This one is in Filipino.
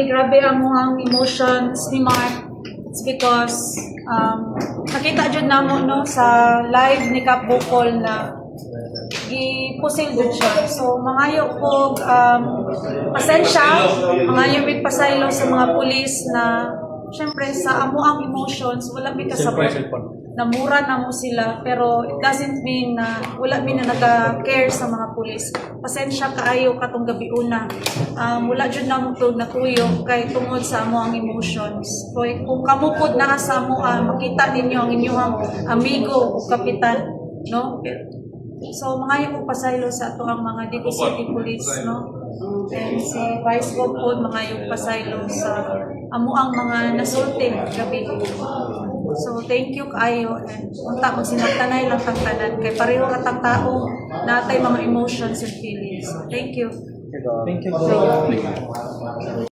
grabe ang mga emotions ni Mark. It's because nakita jud namo no sa live ni Kap Bukol na gipusil jud siya. So mangayo ko pasensya, mangayo mig pasaylo sa mga pulis na syempre sa amo ang emotions wala mi kasabot. Namura na mo sila pero it doesn't mean na wala mi na naga-care sa mga pulis. Pasensya kaayo katong gabi una. Wala jud na mo to natuyo kay tungod sa amo ang emotions. So kung kamupod na sa amo makita ninyo ang inyong amigo o kapitan, no? So mangayo ko pasaylo sa ato ang mga Dito City Police, no? And si Vice Gov po mangayo pasaylo sa amo ang mga nasulti gabi. So thank you kaayo and unta mo sinagtanay lang tang tanan kay pareho katang tao natay mga emotions and feelings. Thank you. Thank you.